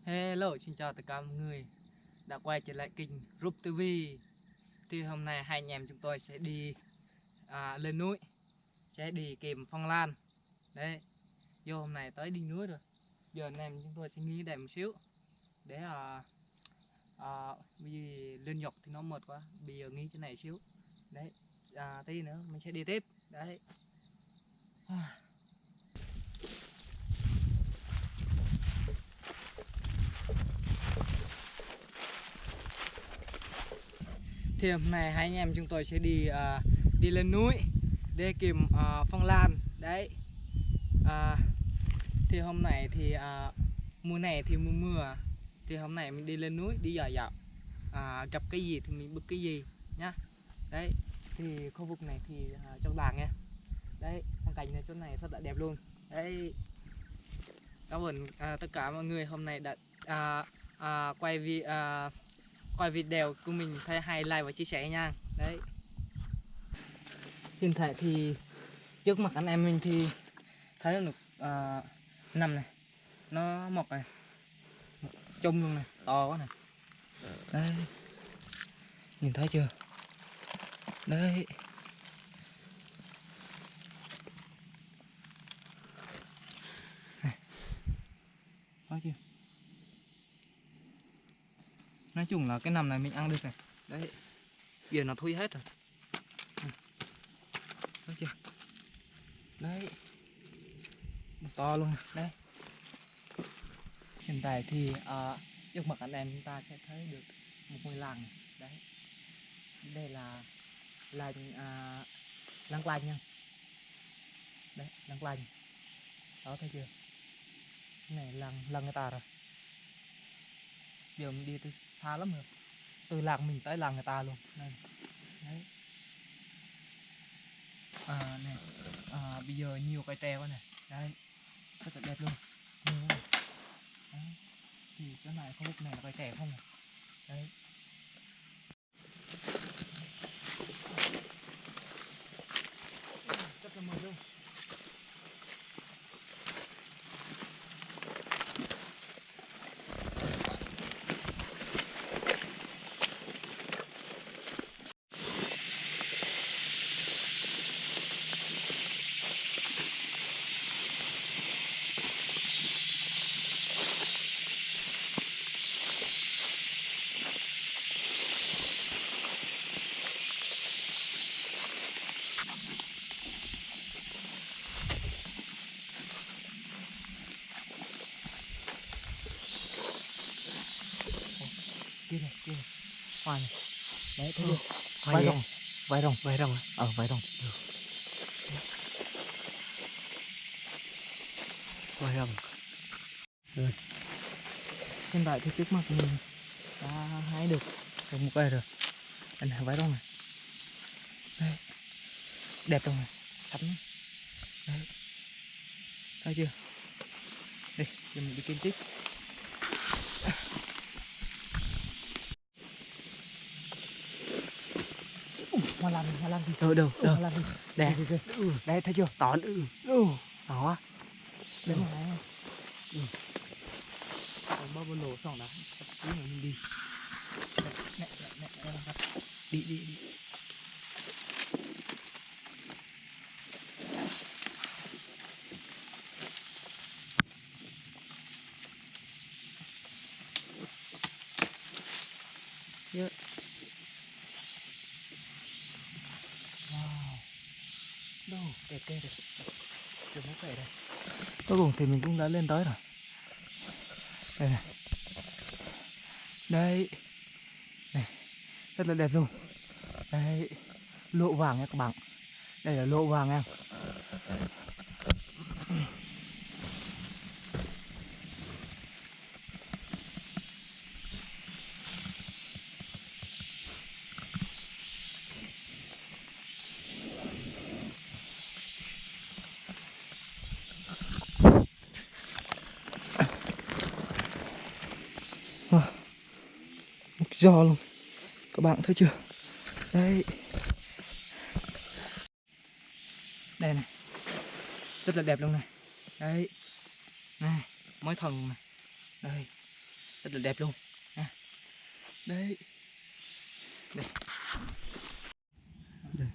Hello, xin chào tất cả mọi người đã quay trở lại kênh Group TV. Thì hôm nay hai anh em chúng tôi sẽ đi lên núi, sẽ đi kìm phong lan. Đấy, vô hôm nay tới đi núi rồi. Giờ anh em chúng tôi sẽ nghỉ đêm một xíu để vì lên nhọc thì nó mệt quá. Bây giờ nghỉ cái này xíu. Đấy, tí nữa mình sẽ đi tiếp. Đấy. Thì hôm nay hai anh em chúng tôi sẽ đi lên núi để kìm phong lan. Đấy, thì hôm nay thì mùa này thì mùa mưa, thì hôm nay mình đi lên núi đi dò dạo, gặp cái gì thì mình bực cái gì nhá. Đấy, thì khu vực này thì trong làng nha. Đấy, phong cảnh này chỗ này rất là đẹp luôn. Đấy, cảm ơn tất cả mọi người hôm nay đã quay video của mình thấy hay, like và chia sẻ nha. Đấy, hiện tại thì trước mặt anh em mình thì thấy được nằm này, nó mọc này, chung luôn này, to quá này. Đấy, nhìn thấy chưa? Đấy, này, thấy chưa? Nói chung là cái nằm này mình ăn được này. Đấy, giờ nó thui hết rồi. Thấy chưa? Đấy, to luôn này. Đấy, hiện tại thì trước mặt anh em chúng ta sẽ thấy được một ngôi làng này. Đấy, đây là làng làng lành nha. Đấy, làng lành đó, thấy chưa? Cái này làng người ta rồi. Giờ mình đi từ xa lắm rồi, từ làng mình tới làng người ta luôn này. Đấy, này, bây giờ nhiều cây tre quá này. Đấy, rất là đẹp luôn, nhiều này. Đấy, thì chỗ này khu vực này là cây tre không này. Đấy, rất là mượt luôn. Kia này, hoa này. Đấy, thấy chưa? Vai rồng, vai rồng, vai rồng. Vai rồng. Rồi, hiện tại thì trước mặt mình đã hái được một cây rồi. Đây này, vai rồng này. Đây, đẹp không này, sắm. Đấy, thấy chưa? Đây, giờ mình đi kiếm tiếp. Hoa lan thì đâu hoa lan thì đây, đấy, thấy chưa? To đó, đấy mà này. Bao lỗ xong đã, tí nữa mình đi. Nè, đi. Yeah. Wow, đâu đẹp cây rồi, được mấy cây đây. Cuối cùng thì mình cũng đã lên tới rồi. Đây này, đây này, rất là đẹp luôn. Đây, lộ vàng nha các bạn, đây là lộ vàng nha. Một giò luôn, các bạn thấy chưa? Đây, đây này, rất là đẹp luôn này. Đấy, này, mới thần này. Đây, rất là đẹp luôn nha. Đây đây đây.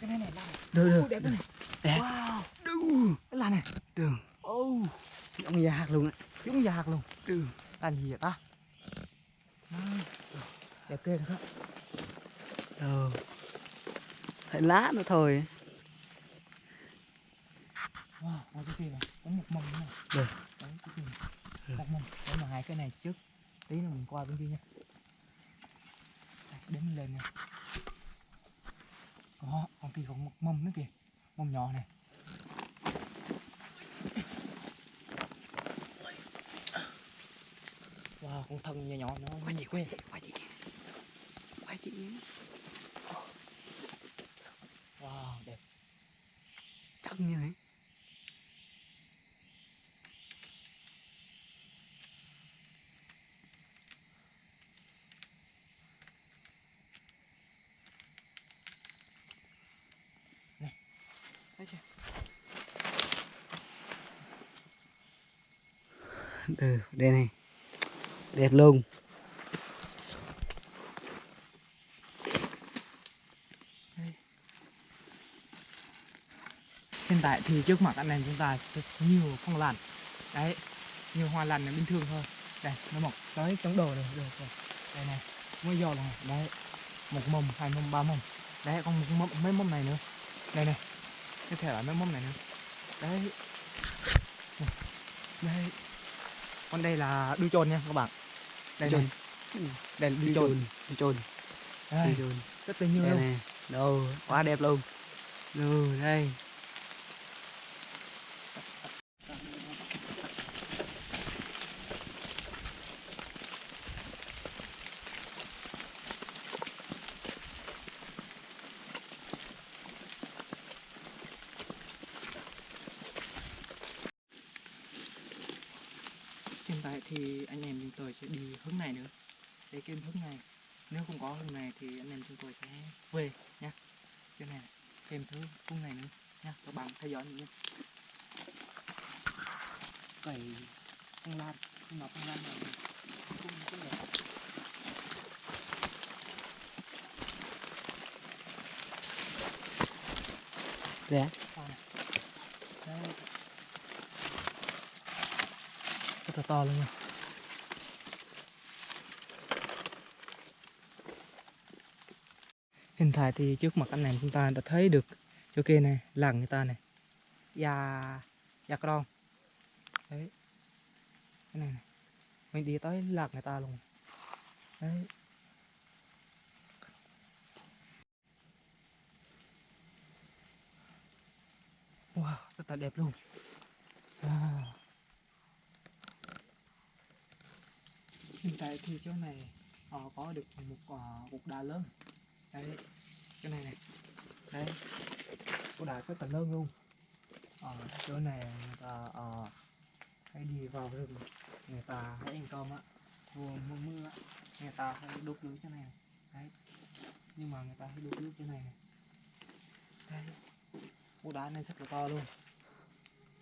Cái này này là Được đẹp này. Đẹp. Wow, Đu. cái là này. Đường. Oh, Ông già hạt luôn á. giống da hạt luôn. Đường. Làm gì vậy ta? Đẹp ghê thật á. Đâu. Thấy lá nữa thôi. Wow, ngoài cái kia này có một mầm nữa này. Được. Đấy, cái kia này. Một mầm. Để mà hai cái này trước. Tí nữa mình qua bên kia nha. Đây, đến lên nha. Còn kia còn một mầm nữa kìa. Mầm nhỏ này. Wow, con thân nhỏ nhỏ nó Quay chị, quê. quay chị. Quay chị. Wow, đẹp. Chân như thế. Thấy chưa? Được, đây này. Đẹp luôn. Hiện tại thì trước mặt anh em chúng ta rất nhiều phong lan. Đấy, nhiều hoa lan là bình thường thôi. Đây, nó mọc tới chống đồ rồi, được rồi. Đây này, mới giò này, đấy. Một mầm, hai mầm, ba mầm. Đấy, còn một mầm, mấy mầm này nữa. Đây này, tiếp theo là mấy mầm này nữa. Đấy. Này. Đây. Còn đây là đuôi chồn nha các bạn. Đây này. Đây là đuôi chồn. Đi chôn. Đây, Đi chôn. rất là nhiều Đây luôn. này. Đâu, quá đẹp luôn. Đâu, đây. Hiện tại thì anh em chúng tôi sẽ đi hướng này nữa. Để kiếm hướng này. Nếu không có hướng này thì anh em chúng tôi sẽ về nha. Cái này thêm thứ hướng này nữa nha. Các bạn theo dõi nữa nha. Cày phong lan, nhưng mà phong lan này cũng đẹp. Dạ. Đấy. Rất là to luôn nha. Hiện tại thì trước mặt anh em chúng ta đã thấy được chỗ kia này, làng người ta này. Gia Crong. Đấy. Cái này này. Mình đi tới làng người ta luôn. Đấy. Wow, rất là đẹp luôn. Wow. Hiện tại thì chỗ này có được một cục đá lớn. Đấy, cái này này. Đấy, cục đá rất là lớn luôn. Chỗ này người ta hay đi vào rừng, người ta hay ăn cơm á, mùa mưa á, người ta hay đốt lửa chỗ này. Đấy, nhưng mà người ta hay đốt lửa chỗ này. Đấy, cục đá này rất là to luôn.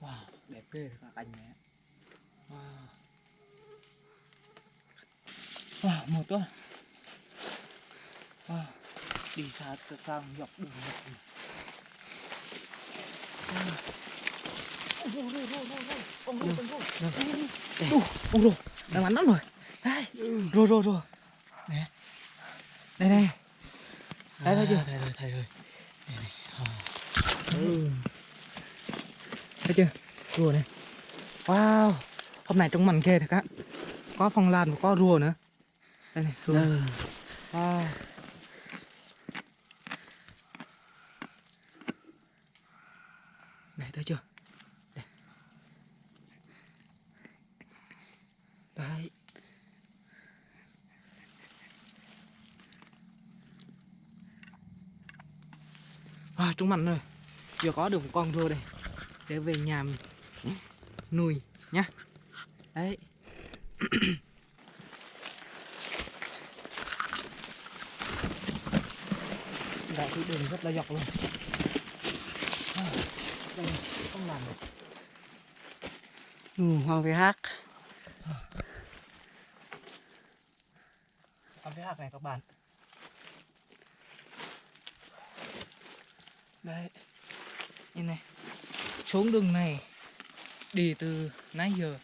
Wow, đẹp ghê cả cảnh này. Wow. Wow, một quá. Wow. Đi xa sang dọc đường này. Con rùa đang bắn lắm rồi. Đây, rùa nè, đây đây đây, thấy chưa? Thấy rồi. Thấy chưa? Rùa này. Wow, hôm nay trông mặn ghê thật á. Có phong lan và có rùa nữa. Đây này, rùa. Wow. Đây, thấy chưa? Đây. Đấy. Trông mặn rồi. Giờ có được một con rùa đây. Để về nhà mình nuôi nhá. Đấy. Lại cái đường rất là dọc luôn. Đây không làm được. Hoàng Việt Hát. Hoàng Việt Hát này các bạn. Đấy, nhìn này, xuống đường này đi từ nãy giờ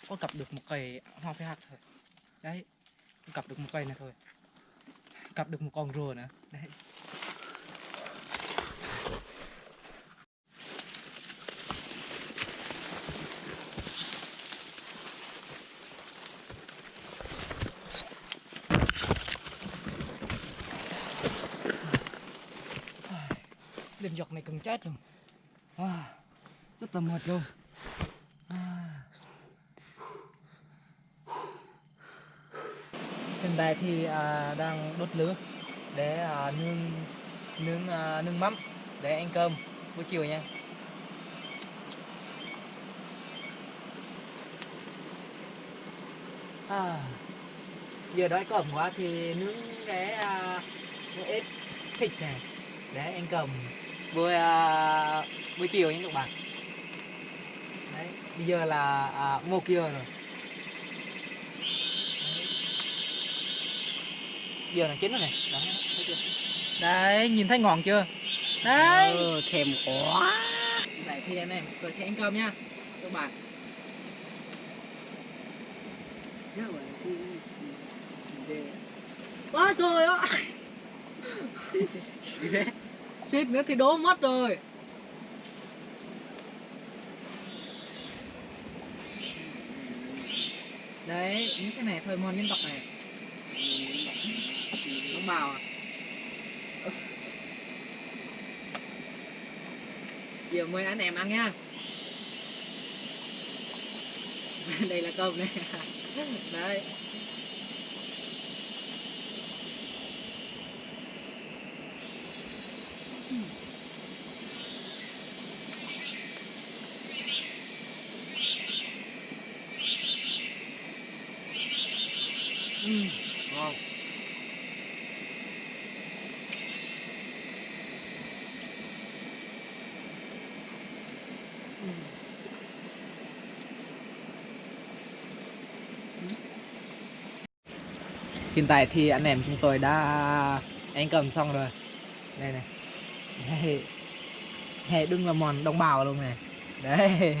có gặp được một cây hoa phi hạt thôi. Đấy, gặp được một cây này thôi, gặp được một con rùa nữa. Đấy. Lên dọc này cần chết luôn, rất là mệt luôn. Hiện tại thì đang đốt lửa để nướng mắm để ăn cơm buổi chiều nha. Giờ đói cơm quá thì nướng cái nướng ít thịt này để ăn cơm buổi chiều nha các bạn. Đấy, bây giờ là 1 giờ rồi. Giờ là chín rồi này. Đó, thấy chưa? Đấy, nhìn thấy ngon chưa? Đấy. Thèm quá. Đấy thì anh em tôi sẽ ăn cơm nha các bạn. Quá rồi á. Suýt nữa thì đố mất rồi. Đấy, những cái này thôi món nhân tộc này. Không bào à? Giờ mời anh em ăn nha. Đây là cơm này. Đấy. Ngon. Hiện tại thì anh em chúng tôi đã ăn cơm xong rồi. Đây này. Đây, đừng là món đồng bào luôn này. Đấy.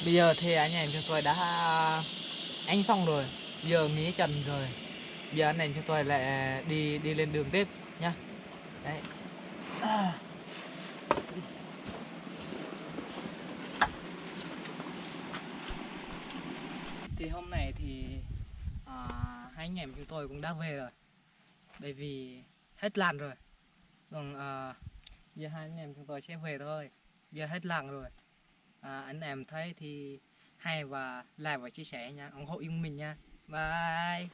Bây giờ thì anh em chúng tôi đã ăn xong rồi. Giờ nghỉ chân rồi. Giờ anh em chúng tôi lại đi lên đường tiếp nha. Đấy. Thì hôm nay thì hai anh em chúng tôi cũng đã về rồi, bởi vì hết làn rồi. Còn giờ hai anh em chúng tôi sẽ về thôi, giờ hết làn rồi. Anh em thấy thì hay và like và chia sẻ nha, ủng hộ yêu mình nha. Bye.